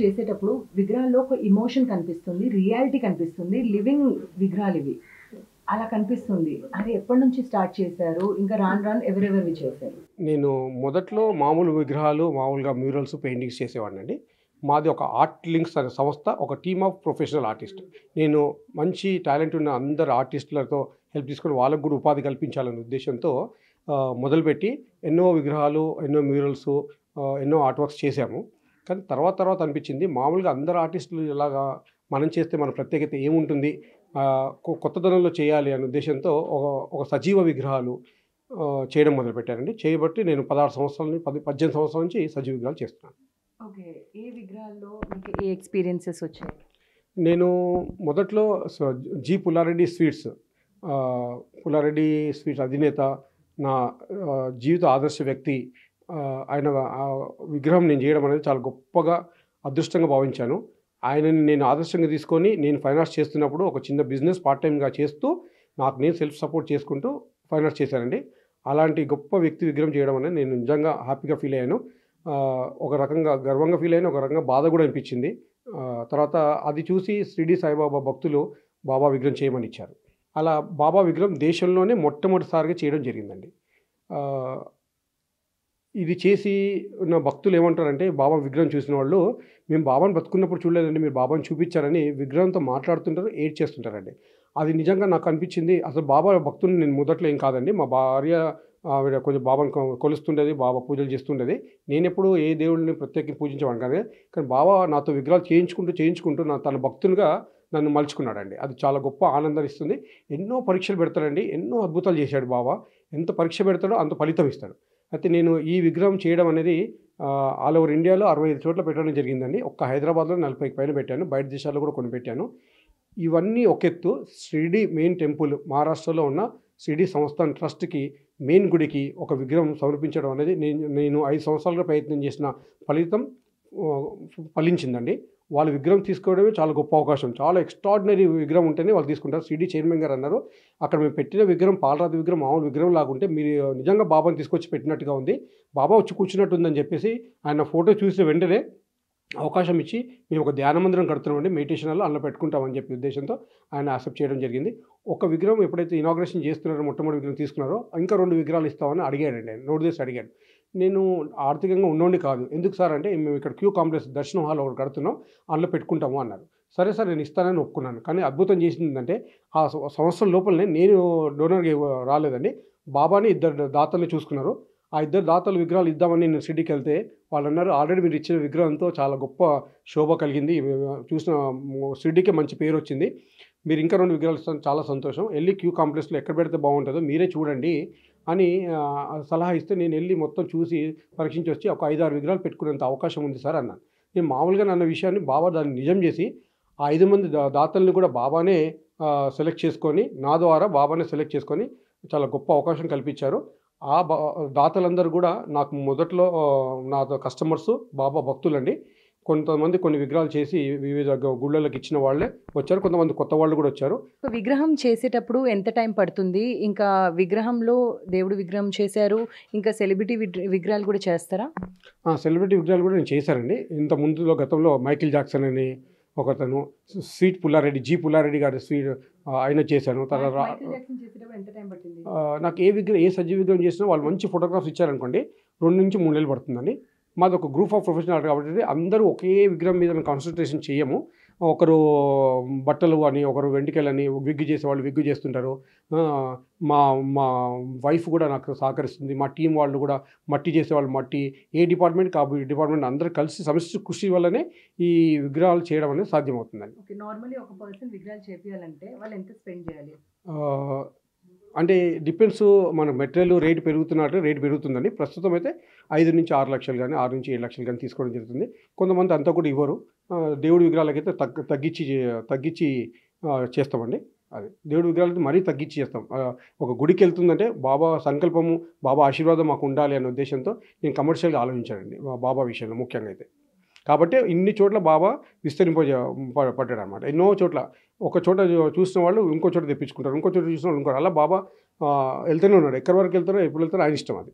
చేసేటప్పుడు విగ్రహాల్లో ఒక ఎమోషన్ కనిపిస్తుంది, రియాలిటీ కనిపిస్తుంది, లివింగ్ విగ్రహాలు ఇవి అలా కనిపిస్తుంది. అది ఎప్పటి నుంచి స్టార్ట్ చేశారు? ఇంకా రాను రాను ఎవరెవరివి చేశారు? నేను మొదట్లో మామూలు విగ్రహాలు, మామూలుగా మ్యూరల్స్, పెయింటింగ్స్ చేసేవాడినండి. మాది ఒక ఆర్ట్ లింక్స్ అనే సంస్థ, ఒక టీమ్ ఆఫ్ ప్రొఫెషనల్ ఆర్టిస్ట్. నేను మంచి టాలెంట్ ఉన్న అందరు ఆర్టిస్టులతో హెల్ప్ తీసుకొని వాళ్ళకి కూడా ఉపాధి కల్పించాలనే ఉద్దేశంతో మొదలుపెట్టి ఎన్నో విగ్రహాలు, ఎన్నో మ్యూరల్స్, ఎన్నో ఆర్ట్ వర్క్స్ చేశాము. కానీ తర్వాత అనిపించింది మామూలుగా అందరు ఆర్టిస్టులు ఇలాగా మనం చేస్తే మన ప్రత్యేకత ఏముంటుంది, కొత్తదనంలో చేయాలి అనే ఉద్దేశంతో ఒక సజీవ విగ్రహాలు చేయడం మొదలుపెట్టానండి. చేయబట్టి నేను 16 సంవత్సరాల నుంచి 18 సంవత్సరాల నుంచి సజీవ విగ్రహాలు చేస్తున్నాను. ఓకే. ఏ విగ్రహాల్లో మీకు ఏ ఎక్స్‌పీరియన్సెస్ వచ్చాయి? నేను మొదట్లో G. Pulla Reddy sweets, Pulla Reddy sweets అధినేత, నా జీవిత ఆదర్శ వ్యక్తి, ఆయన విగ్రహం నేను చేయడం అనేది చాలా గొప్పగా, అదృష్టంగా భావించాను. ఆయనని నేను ఆదర్శంగా తీసుకొని నేను ఫైనాన్స్ చేస్తున్నప్పుడు ఒక చిన్న బిజినెస్ పార్ట్ టైమ్‌గా చేస్తూ నాకు నేను సెల్ఫ్ సపోర్ట్ చేసుకుంటూ ఫైనాన్స్ చేశానండి. అలాంటి గొప్ప వ్యక్తి విగ్రహం చేయడం అనేది నేను నిజంగా హ్యాపీగా ఫీల్ అయ్యాను. ఒక రకంగా గర్వంగా ఫీల్ అయ్యాను, ఒక రకంగా బాధ కూడా అనిపించింది. తర్వాత అది చూసి షిరిడి సాయిబాబా భక్తులు బాబా విగ్రహం చేయమని ఇచ్చారు. అలా బాబా విగ్రహం దేశంలోనే మొట్టమొదటిసారిగా చేయడం జరిగిందండి. ఇది చేసి నా భక్తులు ఏమంటారంటే, బాబా విగ్రహం చూసిన వాళ్ళు, మేము బాబాని బతుకున్నప్పుడు చూడలేదండి, మీరు బాబాని చూపించారని విగ్రహంతో మాట్లాడుతుంటారు, ఏడ్చేస్తుంటారండి. అది నిజంగా నాకు అనిపించింది. అసలు బాబా భక్తుడిని నేను మొదట్లో ఏం కాదండి. మా భార్య ఆవిడ కొంచెం బాబాని కొలుస్తుండేది, బాబా పూజలు చేస్తుండేది. నేనెప్పుడు ఏ దేవుడిని ప్రత్యేకంగా పూజించేవాడిని కాదు. కానీ బాబా నాతో విగ్రహాలు చేయించుకుంటూ తన భక్తునిగా నన్ను మలుచుకున్నాడండి. అది చాలా గొప్ప ఆనందాన్ని ఇస్తుంది. ఎన్నో పరీక్షలు పెడతాడండి, ఎన్నో అద్భుతాలు చేశాడు బాబా. ఎంత పరీక్ష పెడతాడో అంత ఫలితం ఇస్తాడు. అయితే నేను ఈ విగ్రహం చేయడం అనేది ఆల్ ఓవర్ ఇండియాలో 65 చోట్ల పెట్టడం జరిగిందండి. ఒక్క హైదరాబాద్లో 40కి పైన పెట్టాను. బయట దేశాల్లో కూడా కొన్ని పెట్టాను. ఇవన్నీ ఒక ఎత్తు. షిరిడి మెయిన్ టెంపుల్, మహారాష్ట్రలో ఉన్న షిరిడి సంస్థాన్ ట్రస్ట్‌కి, మెయిన్ గుడికి ఒక విగ్రహం సమర్పించడం అనేది నేను 5 సంవత్సరాలుగా ప్రయత్నం చేసిన ఫలితం ఫలించిందండి. వాళ్ళు విగ్రహం తీసుకోవడమే చాలా గొప్ప అవకాశం. చాలా ఎక్స్ట్రార్డినరీ విగ్రహం ఉంటేనే వాళ్ళు తీసుకుంటారు. షిరిడి చైర్మన్ గారు అన్నారు, అక్కడ మేము పెట్టిన విగ్రహం పాలరాతి విగ్రహం, మామూలు విగ్రహం లాగుంటే మీరు నిజంగా బాబాని తీసుకొచ్చి పెట్టినట్టుగా ఉంది, బాబా వచ్చి కూర్చున్నట్టుందని చెప్పేసి ఆయన ఫోటో చూసిన వెంటనే అవకాశం ఇచ్చి, మేము ఒక ధ్యాన మందిరం కడుతున్నామండి, మెడిటేషన్ హాల్ అందులో పెట్టుకుంటామని చెప్పి ఉద్దేశంతో ఆయన యాక్సెప్ట్ చేయడం జరిగింది. ఒక విగ్రహం ఎప్పుడైతే ఇనాగ్రేషన్ చేస్తున్నారో, మొట్టమొదటి విగ్రహం తీసుకున్నారో, ఇంకా 2 విగ్రహాలు ఇస్తామని అడిగాడండి ఆయన. నోటు చేసి అడిగాడు. నేను ఆర్థికంగా ఉన్నోడిని కాదు. ఎందుకు సార్ అంటే, మేము ఇక్కడ క్యూ కాంప్లెక్స్ దర్శనం హాల్ ఒకటి కడుతున్నాం, అందులో పెట్టుకుంటాము అన్నారు. సరే సార్ నేను ఇస్తానని ఒప్పుకున్నాను. కానీ అద్భుతం చేసిందంటే, ఆ సంవత్సరం లోపలనే నేను డోనర్‌గా రాలేదండి. బాబాని ఇద్దరు దాతల్ని చూసుకున్నారు. ఆ ఇద్దరు దాతలు విగ్రహాలు ఇద్దామని నేను షిరిడీకి వెళ్తే వాళ్ళన్నారు, ఆల్రెడీ మీరు ఇచ్చిన విగ్రహంతో చాలా గొప్ప శోభ కలిగింది, చూసిన షిరిడీకే మంచి పేరు వచ్చింది, మీరు ఇంకా 2 విగ్రహాలు ఇస్తాను, చాలా సంతోషం, వెళ్ళి క్యూ కాంప్లెక్స్లో ఎక్కడ పెడితే బాగుంటుందో మీరే చూడండి అని సలహా ఇస్తే, నేను వెళ్ళి మొత్తం చూసి పరీక్షించి వచ్చి ఒక 5, 6 విగ్రహాలు పెట్టుకునేంత అవకాశం ఉంది సార్ అన్నాను. నేను మామూలుగా అన్న విషయాన్ని బాబా దాన్ని నిజం చేసి, ఆ 5 మంది దాతల్ని కూడా బాబానే సెలెక్ట్ చేసుకొని, నా ద్వారా బాబానే సెలెక్ట్ చేసుకొని చాలా గొప్ప అవకాశం కల్పించారు. ఆ దాతలందరూ కూడా నాకు మొదట్లో నాతో కస్టమర్సు, బాబా భక్తులండి. కొంతమంది కొన్ని విగ్రహాలు చేసి వివిధ గుళ్ళకి ఇచ్చిన వాళ్ళే వచ్చారు. కొంతమంది కొత్త వాళ్ళు కూడా వచ్చారు. విగ్రహం చేసేటప్పుడు ఎంత టైం పడుతుంది? ఇంకా విగ్రహంలో దేవుడి విగ్రహం చేశారు, ఇంకా సెలబ్రిటీ విగ్రహాలు కూడా చేస్తారా? సెలబ్రిటీ విగ్రహాలు కూడా నేను చేశానండి. ఇంత ముందులో గతంలో మైకిల్ జాక్సన్ అని ఒకతను, స్వీట్ పుల్లారెడ్డి, జి. పుల్లారెడ్డి గారి ఆయన చేశాను. నాకు ఏ సజీవ విగ్రహం చేసినా వాళ్ళు మంచి ఫోటోగ్రాఫ్స్ ఇచ్చారనుకోండి, 2-3 నెలలు పడుతుందండి. మాది ఒక గ్రూప్ ఆఫ్ ప్రొఫెషనల్ ఆర్ట్ కాబట్టి అందరూ ఒకే విగ్రహం మీద కాన్సన్ట్రేషన్ చేయము. ఒకరు బట్టలు అని, ఒకరు వెంట్రుకలని, విగ్గు చేసేవాళ్ళు విగ్గు చేస్తుంటారు. మా మా వైఫ్ కూడా నాకు సహకరిస్తుంది. మా టీం వాళ్ళు కూడా మట్టి చేసేవాళ్ళు మట్టి, ఏ డిపార్ట్మెంట్ డిపార్ట్మెంట్ అందరూ కలిసి సమిష్టి కృషి వల్లనే ఈ విగ్రహాలు చేయడం అనేది సాధ్యమవుతుందండి. ఓకే. నార్మల్లీ ఒక పర్సన్ విగ్రహాలు చేపియాలంటే వాళ్ళు ఎంత స్పెండ్ చేయాలి? అంటే డిపెండ్స్, మన మెటీరియల్ రేట్ పెరుగుతుందండి. ప్రస్తుతం అయితే 5-6 లక్షలు కానీ, 6-7 లక్షలు కానీ తీసుకోవడం జరుగుతుంది. కొంతమంది అంతా కూడా ఇవ్వరు. దేవుడి విగ్రహాలకైతే తగ్గించి చేస్తామండి. అది దేవుడి విగ్రహాలకి మరీ తగ్గించి చేస్తాం. ఒక గుడికి వెళ్తుందంటే బాబా సంకల్పము, బాబా ఆశీర్వాదం మాకు ఉండాలి అనే ఉద్దేశంతో నేను కమర్షియల్గా ఆలోచించానండి బాబా విషయంలో ముఖ్యంగా అయితే. కాబట్టి ఇన్ని చోట్ల బాబా పడ్డాడనమాట. ఎన్నో చోట్ల ఒక చోట చూసిన వాళ్ళు ఇంకో చోట తెప్పించుకుంటారు, ఇంకో చోట చూసిన వాళ్ళు ఇంకో, అలా బాబా వెళ్తూనే ఉన్నాడు. ఎక్కడి వరకు వెళ్తారో, ఎప్పుడు వెళ్తారో ఆయన ఇష్టం అది.